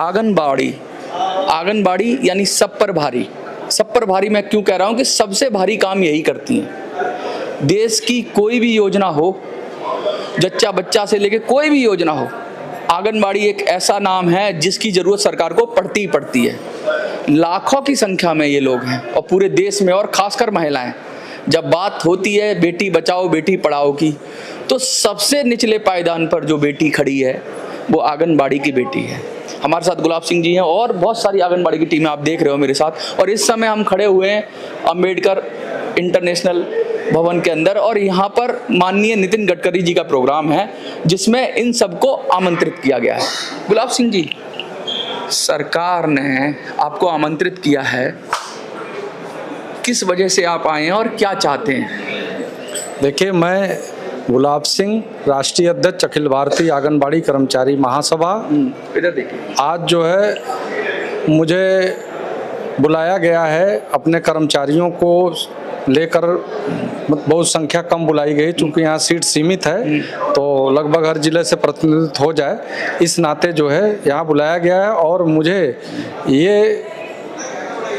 आंगनबाड़ी, आंगनबाड़ी यानी सब पर भारी। सब पर भारी मैं क्यों कह रहा हूँ कि सबसे भारी काम यही करती हैं। देश की कोई भी योजना हो, जच्चा बच्चा से लेके कोई भी योजना हो, आंगनबाड़ी एक ऐसा नाम है जिसकी ज़रूरत सरकार को पड़ती ही पड़ती है। लाखों की संख्या में ये लोग हैं और पूरे देश में, और खासकर महिलाएं। जब बात होती है बेटी बचाओ बेटी पढ़ाओ की, तो सबसे निचले पायदान पर जो बेटी खड़ी है वो आंगनबाड़ी की बेटी है। हमारे साथ गुलाब सिंह जी हैं और बहुत सारी आंगनबाड़ी की टीमें आप देख रहे हो मेरे साथ। और इस समय हम खड़े हुए हैं अंबेडकर इंटरनेशनल भवन के अंदर, और यहाँ पर माननीय नितिन गडकरी जी का प्रोग्राम है जिसमें इन सबको आमंत्रित किया गया है। गुलाब सिंह जी, सरकार ने आपको आमंत्रित किया है, किस वजह से आप आए हैं और क्या चाहते हैं? देखिए, मैं गुलाब सिंह, राष्ट्रीय अध्यक्ष अखिल भारतीय आंगनबाड़ी कर्मचारी महासभा। इधर देखिए, आज जो है मुझे बुलाया गया है अपने कर्मचारियों को लेकर। बहुत संख्या कम बुलाई गई चूँकि यहाँ सीट सीमित है, तो लगभग हर जिले से प्रतिनिधित्व हो जाए, इस नाते जो है यहाँ बुलाया गया है। और मुझे ये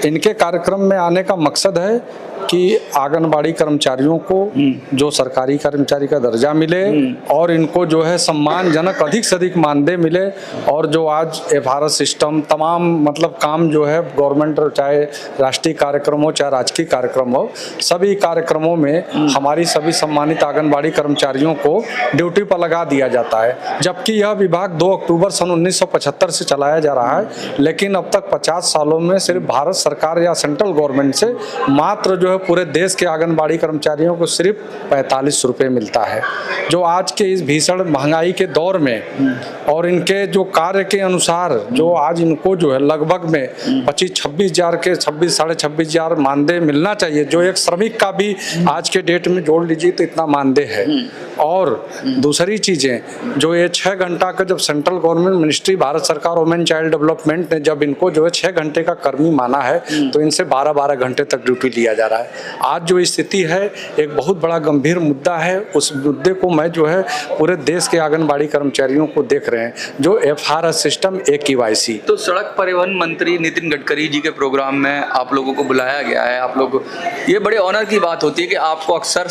इनके कार्यक्रम में आने का मकसद है कि आंगनबाड़ी कर्मचारियों को जो सरकारी कर्मचारी का दर्जा मिले और इनको जो है सम्मानजनक अधिक से अधिक मानदेय मिले, और जो आज एफआरएस सिस्टम तमाम मतलब काम जो है गवर्नमेंट, चाहे राष्ट्रीय कार्यक्रम हो चाहे राजकीय कार्यक्रम हो, सभी कार्यक्रमों में हमारी सभी सम्मानित आंगनबाड़ी कर्मचारियों को ड्यूटी पर लगा दिया जाता है। जबकि यह विभाग 2 अक्टूबर सन 1975 से चलाया जा रहा है, लेकिन अब तक 50 सालों में सिर्फ भारत सरकार या सेंट्रल गवर्नमेंट से मात्र जो है पूरे देश के आंगनबाड़ी कर्मचारियों को सिर्फ 45 रुपये मिलता है, जो आज के इस भीषण महंगाई के दौर में और इनके जो कार्य के अनुसार जो आज इनको जो है लगभग में 25-26 हज़ार के 26-26.5 हज़ार मानदेय मिलना चाहिए, जो एक श्रमिक का भी आज के डेट में जोड़ लीजिए तो इतना मानदेय है। और दूसरी चीज़ें जो ये 6 घंटा का, जब सेंट्रल गवर्नमेंट मिनिस्ट्री भारत सरकार वुमेन चाइल्ड डेवलपमेंट ने जब इनको जो है 6 घंटे का कर्मी माना है, तो इनसे 12-12 घंटे तक ड्यूटी लिया जा रहा है। आज जो स्थिति है एक बहुत बड़ा गंभीर मुद्दा है। उस मुद्दे को मैं जो है पूरे देश के आंगनबाड़ी कर्मचारियों को देख रहे हैं, जो एफआरएस सिस्टम AKYC। तो सड़क परिवहन मंत्री नितिन गडकरी जी के प्रोग्राम में आप लोगों को बुलाया गया है। आप लोग, ये बड़े ऑनर की बात होती है कि आपको अक्सर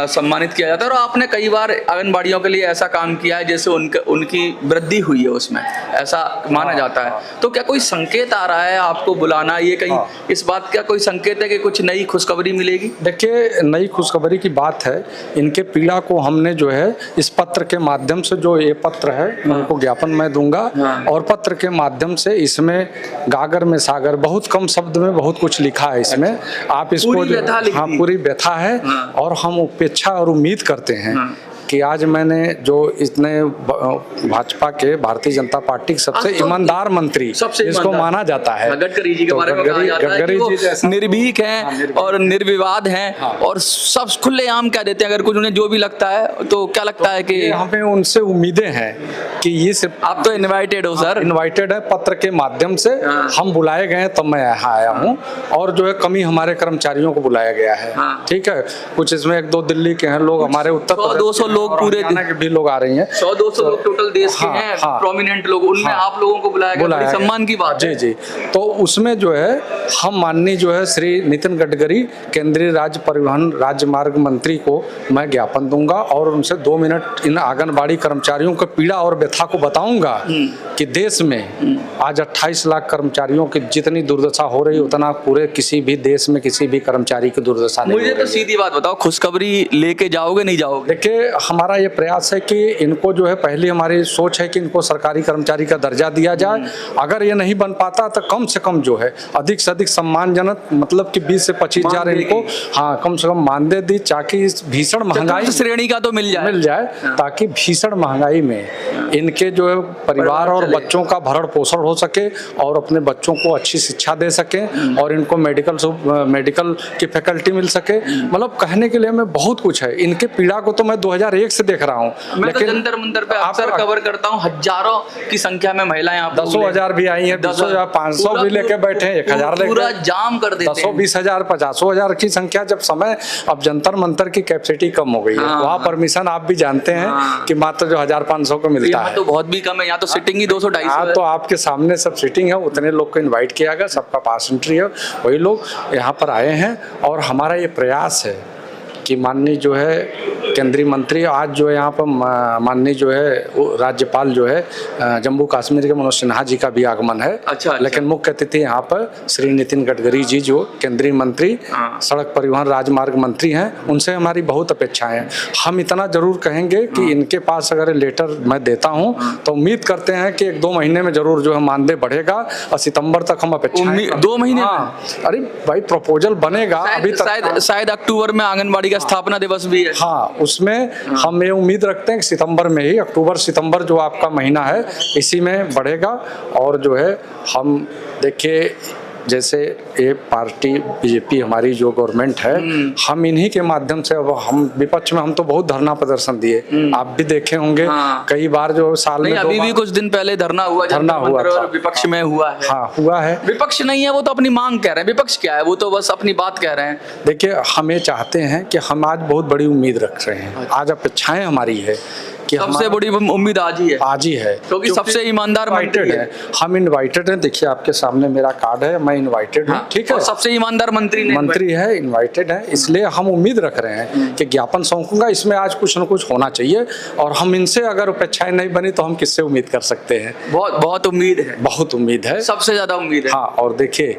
सम्मानित किया जाता है, और आपने कई बार आंगनबाड़ियों के लिए ऐसा काम किया है जैसे उनकी वृद्धि हुई है, उसमें ऐसा माना जाता है। तो क्या कोई संकेत आ रहा है आपको बुलाना, ये कहीं इस बात का कोई संकेत है कि कुछ नई खुशखबरी मिलेगी? देखिए, नई खुशखबरी की बात है, इनके पीड़ा को हमने जो है इस पत्र के माध्यम से, जो ये पत्र है उनको ज्ञापन मैं दूंगा, और पत्र के माध्यम से इसमें गागर में सागर, बहुत कम शब्द में बहुत कुछ लिखा है इसमें। आप इसको पूरी व्यथा है, और हम उपेक्षा और उम्मीद करते हैं कि आज मैंने जो इतने भाजपा के, भारतीय जनता पार्टी के सबसे ईमानदार मंत्री इसको माना जाता है, गडकरी जी के बारे में कहा जाता है कि वो निर्भीक हैं और निर्विवाद हैं, और सब खुलेआम कह देते हैं अगर कुछ उन्हें जो भी लगता है। तो क्या लगता है कि हमें उनसे उम्मीदें हैं कि ये सिर्फ, आप तो इनवाइटेड हो सर? इनवाइटेड है, पत्र के माध्यम से हम बुलाए गए हैं, तब मैं यहाँ आया हूँ। और जो है कमी हमारे कर्मचारियों को बुलाया गया है, ठीक है। कुछ इसमें 1-2 दिल्ली के हैं लोग, हमारे उत्तर 200 लोग, पूरे के भी लोग आ रही हैं, 100-200 लोग टोटल देश के हैं, प्रोमिनेंट लोग, उनमें आप लोगों को बुलाया गया, सम्मान की बात है। जी। तो उसमें जो है हम माननीय जो है श्री नितिन गडकरी, केंद्रीय राज्य परिवहन राजमार्ग मंत्री को मैं ज्ञापन दूंगा, और उनसे 2 मिनट इन आंगनबाड़ी कर्मचारियों की पीड़ा और व्यथा को बताऊंगा कि देश में आज 28 लाख कर्मचारियों की जितनी दुर्दशा हो रही, उतना पूरे किसी भी देश में किसी भी कर्मचारी की दुर्दशा नहीं। मुझे तो सीधी बात बताओ, खुशखबरी लेके जाओगे नहीं जाओगे? देखिए, हमारा ये प्रयास है कि इनको जो है, पहली हमारी सोच है कि इनको सरकारी कर्मचारी का दर्जा दिया जाए। अगर ये नहीं बन पाता तो कम से कम जो है अधिक से अधिक सम्मानजनक, मतलब कि 20 से 25 हज़ार इनको कम से कम मानदेय दी, ताकि इस भीषण महंगाई श्रेणी का तो मिल जाए, ताकि भीषण महंगाई में इनके जो है परिवार और बच्चों का भरण पोषण हो सके, और अपने बच्चों को अच्छी शिक्षा दे सके, और इनको मेडिकल की फैकल्टी मिल सके। मतलब कहने के लिए हमें बहुत कुछ है। इनके पीड़ा को तो मैं 2001 2001 से देख रहा हूँ। मैं तो जंतर मंतर पे अक्सर कवर करता हूँ, हजारों की संख्या में महिलाएं आप 10,000 भी आई हैं, 10,000 500 भी लेके बैठे हैं, 1,000 लेके पूरा जाम कर देते हैं। 10,000 20,000 50,000 की संख्या जब समय, अब जंतर मंतर की कैपेसिटी कम हो गई है, वहाँ परमिशन आप भी जानते हैं कि मात्र जो 1,500 को मिलता है, तो बहुत भी कम है, यहाँ तो सिटिंग ही 200-250 तो आपके सामने सब सीटिंग है, उतने लोग को इनवाइट किया गया, सबका पास एंट्री है, वही लोग यहाँ पर आए हैं। और हमारा ये प्रयास है कि माननीय जो है केंद्रीय मंत्री, आज जो है यहाँ पर माननीय जो है राज्यपाल जो है जम्मू कश्मीर के मनोज सिन्हा जी का भी आगमन है। अच्छा। लेकिन मुख्य अतिथि यहाँ पर श्री नितिन गडकरी जी जो केंद्रीय मंत्री सड़क परिवहन राजमार्ग मंत्री हैं, उनसे हमारी बहुत अपेक्षाएं हैं। हम इतना जरूर कहेंगे कि इनके पास अगर लेटर मैं देता हूँ तो उम्मीद करते हैं कि 1-2 महीने में जरूर जो है मानदेय बढ़ेगा और सितंबर तक हम अपेक्षा 2 महीने। अरे भाई प्रपोजल बनेगा, अभी तक शायद अक्टूबर में आंगनबाड़ी का स्थापना दिवस भी है। हाँ, उसमें हम ये उम्मीद रखते हैं कि सितंबर में ही, अक्टूबर सितंबर जो आपका महीना है इसी में बढ़ेगा। और जो है हम देखिए जैसे ये पार्टी बीजेपी हमारी जो गवर्नमेंट है, हम इन्हीं के माध्यम से, अब हम विपक्ष में हम तो बहुत धरना प्रदर्शन दिए, आप भी देखे होंगे कई बार जो साल में अभी भी कुछ दिन पहले धरना हुआ था, विपक्ष में हुआ है। हाँ हुआ है। विपक्ष नहीं है, वो तो अपनी मांग कह रहे हैं, विपक्ष क्या है, वो तो बस अपनी बात कह रहे हैं। देखिए हम ये चाहते हैं कि हम आज बहुत बड़ी उम्मीद रख रहे हैं, आज अपेक्षाएं हमारी है कि सबसे बड़ी उम्मीद आज ही है, क्योंकि सबसे ईमानदार मंत्री है। हम इनवाइटेड हैं, देखिए आपके सामने मेरा कार्ड है, मैं इनवाइटेड हूँ, ठीक है। सबसे ईमानदार मंत्री है, इनवाइटेड है, इसलिए हम उम्मीद रख रहे हैं कि ज्ञापन सौंपूंगा, इसमें आज कुछ न कुछ होना चाहिए। और हम इनसे अगर अपेक्षाएं नहीं बनी तो हम किससे उम्मीद कर सकते हैं। बहुत उम्मीद है, बहुत उम्मीद है, सबसे ज्यादा उम्मीद है। हाँ, और देखिए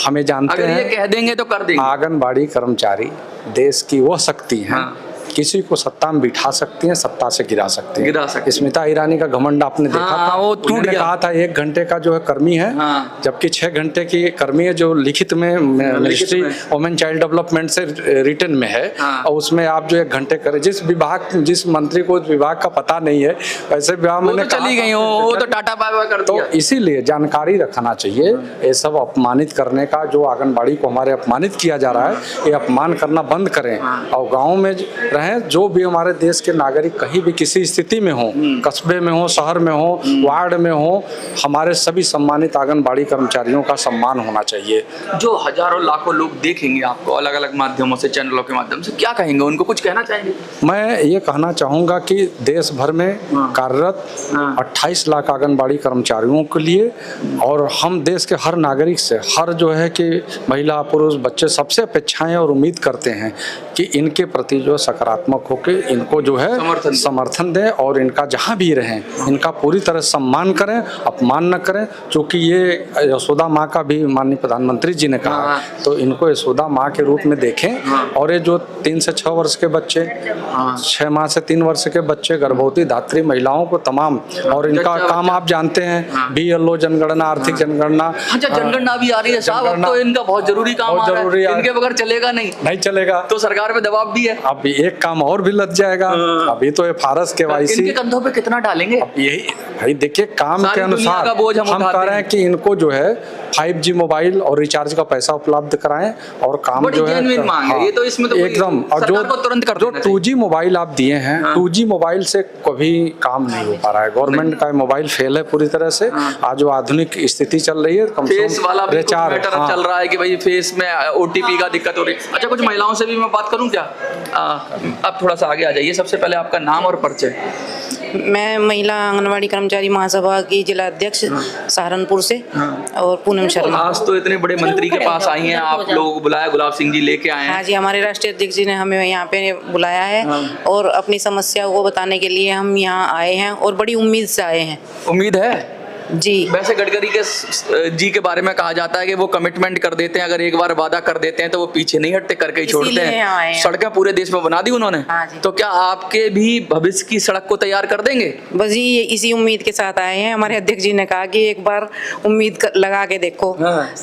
हमें जानते हैं, अगर ये कह देंगे तो कर देंगे। आंगनबाड़ी कर्मचारी देश की वो शक्ति है, किसी को सत्ता में बिठा सकती हैं, सत्ता से गिरा सकती हैं। स्मिता ईरानी का घमंड आपने देखा था, वो उन्होंने कहा था 1 घंटे का जो है कर्मी है, जबकि 6 घंटे की कर्मी है, जो लिखित में मिनिस्ट्री वुमेन चाइल्ड डेवलपमेंट से रिटर्न में है। और उसमें आप जो 1 घंटे करें, जिस मंत्री को विभाग का पता नहीं है, वैसे विभाग में चली गई, वो तो टाटा बाय बाय कर दिया। तो इसीलिए जानकारी रखना चाहिए, ये सब अपमानित करने का, जो आंगनबाड़ी को हमारे अपमानित किया जा रहा है, ये अपमान करना बंद करें। और गाँव में जो भी हमारे देश के नागरिक कहीं भी किसी स्थिति में हो, कस्बे में हो, शहर में हो, वार्ड में हो, हमारे सभी सम्मानित आंगनबाड़ी कर्मचारियों का सम्मान होना चाहिए। जो हजारों लाखों लोग देखेंगे आपको अलग अलग माध्यमों से, चैनलों के माध्यम से, क्या कहेंगे, उनको कुछ कहना चाहेंगे? मैं ये कहना चाहूँगा कि देश भर में कार्यरत 28 लाख आंगनबाड़ी कर्मचारियों के लिए, और हम देश के हर नागरिक से, हर जो है कि महिला पुरुष बच्चे, सबसे अपेक्षाएं और उम्मीद करते हैं कि इनके प्रति जो सकारात्मक होकर इनको जो है समर्थन दें, और इनका जहाँ भी रहें इनका पूरी तरह सम्मान करें, अपमान न करें। क्योंकि ये यशोदा माँ का भी माननीय प्रधानमंत्री जी ने कहा, तो इनको यशोदा माँ के रूप में देखें। और ये जो 3 से 6 वर्ष के बच्चे, 6 माह से 3 वर्ष के बच्चे, गर्भवती धात्री महिलाओं को तमाम, और इनका काम आप जानते हैं, BLO जनगणना, आर्थिक जनगणना। अच्छा, जनगणना भी आ रही है साहब, अब तो इनका बहुत जरूरी काम आ रहा है, इनके बगैर चलेगा नहीं चलेगा, तो सरकार पे दबाव भी है। अब एक काम और भी लग जाएगा, अभी तो ये फारस KYC इनके कंधों पे कितना डालेंगे? अब यही भाई देखिए, काम के अनुसार हम कह रहे हैं कि इनको जो है 5G मोबाइल और रिचार्ज का पैसा उपलब्ध कराएं, और काम जो है ये तो इसमें तो एकदम, और जो 2G मोबाइल आप दिए हैं, 2G मोबाइल से कभी काम नहीं हो पा रहा है। गवर्नमेंट का मोबाइल फेल है पूरी तरह से। आज जो आधुनिक स्थिति चल रही है, फेस वाला भी चल रहा है कि भाई फेस में OTP का दिक्कत हो रही है। अच्छा, कुछ महिलाओं से भी मैं बात करूं क्या? आप थोड़ा सा आगे आ जाइए, सबसे पहले आपका नाम और परिचय। मैं महिला आंगनवाड़ी कर्मचारी महासभा की जिला अध्यक्ष सहारनपुर से, और पूनम शर्मा। आज तो इतने बड़े मंत्री के पास आई हैं, आप लोग बुलाया, गुलाब सिंह जी लेके आए हैं। हाँ जी, हमारे राष्ट्रीय अध्यक्ष जी ने हमें यहाँ पे बुलाया है, और अपनी समस्या को बताने के लिए हम यहाँ आए हैं, और बड़ी उम्मीद से आए हैं। उम्मीद है जी। वैसे गडकरी जी के बारे में कहा जाता है कि वो कमिटमेंट कर देते हैं, अगर एक बार वादा कर देते हैं तो वो पीछे नहीं हटते, करके ही छोड़ते हैं। सड़कें पूरे देश में बना दी उन्होंने। हाँ, तो क्या आपके भी भविष्य की सड़क को तैयार कर देंगे? बस ये इसी उम्मीद के साथ आए हैं। हमारे अध्यक्ष जी ने कहा कि एक बार उम्मीद लगा के देखो।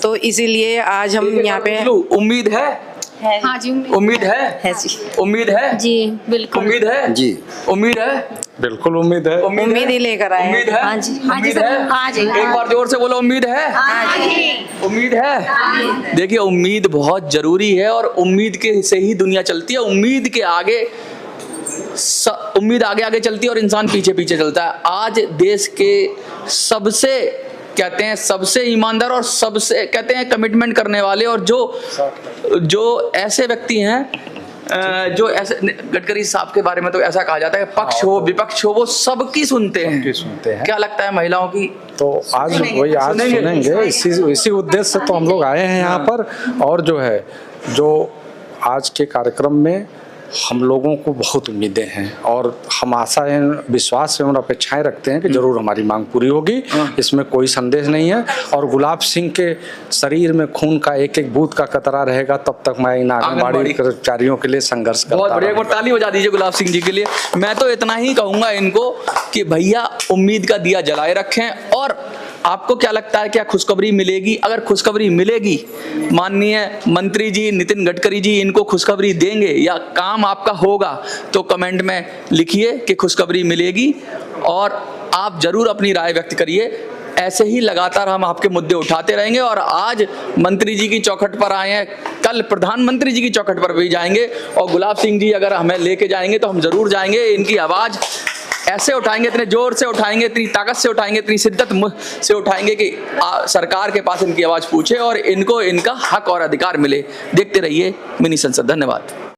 तो इसीलिए आज हम यहाँ पे। उम्मीद है? हाँ जी, उम्मीद है जी। उम्मीद है जी, बिल्कुल उम्मीद है जी। उम्मीद है, बिल्कुल उम्मीद है। उम्मीद ही लेकर आए। उम्मीद है? हाँ जी, उम्मीद है? हाँ जी, एक बार जोर से बोलो, उम्मीद है? उम्मीद है? देखिए, उम्मीद बहुत जरूरी है, और उम्मीद के से ही दुनिया चलती है। उम्मीद के आगे उम्मीद आगे आगे चलती है और इंसान पीछे पीछे चलता है। आज देश के सबसे कहते हैं सबसे ईमानदार और सबसे कहते हैं कमिटमेंट करने वाले और जो ऐसे व्यक्ति हैं जो ऐसे, गडकरी साहब के बारे में तो ऐसा कहा जाता है पक्ष हो विपक्ष हो वो सबकी सुनते हैं। क्या लगता है महिलाओं की? तो आज वही आज सुनेंगे, इसी उद्देश्य से तो हम लोग आए हैं यहाँ पर। और जो है जो आज के कार्यक्रम में हम लोगों को बहुत उम्मीदें हैं और हम आशाएं विश्वास एवं अपेक्षाएं रखते हैं कि जरूर हमारी मांग पूरी होगी, इसमें कोई संदेह नहीं है। और गुलाब सिंह के शरीर में खून का एक एक बूंद का कतरा रहेगा तब तक मैं इन आंगनबाड़ी कर्मचारियों के लिए संघर्ष करता बहुत बढ़िया, ताली बजा दीजिए गुलाब सिंह जी के लिए। मैं तो इतना ही कहूंगा इनको कि भैया उम्मीद का दिया जलाए रखें। और आपको क्या लगता है, क्या खुशखबरी मिलेगी? अगर खुशखबरी मिलेगी, माननीय मंत्री जी नितिन गडकरी जी इनको खुशखबरी देंगे या काम आपका होगा, तो कमेंट में लिखिए कि खुशखबरी मिलेगी और आप जरूर अपनी राय व्यक्त करिए। ऐसे ही लगातार हम आपके मुद्दे उठाते रहेंगे। और आज मंत्री जी की चौखट पर आए हैं, कल प्रधानमंत्री जी की चौखट पर भी जाएंगे और गुलाब सिंह जी अगर हमें लेके जाएंगे तो हम जरूर जाएंगे। इनकी आवाज़ ऐसे उठाएंगे, इतने जोर से उठाएंगे, इतनी ताकत से उठाएंगे, इतनी शिद्दत से उठाएंगे कि सरकार के पास इनकी आवाज़ पूछे और इनको इनका हक और अधिकार मिले। देखते रहिए मिनी संसद। धन्यवाद।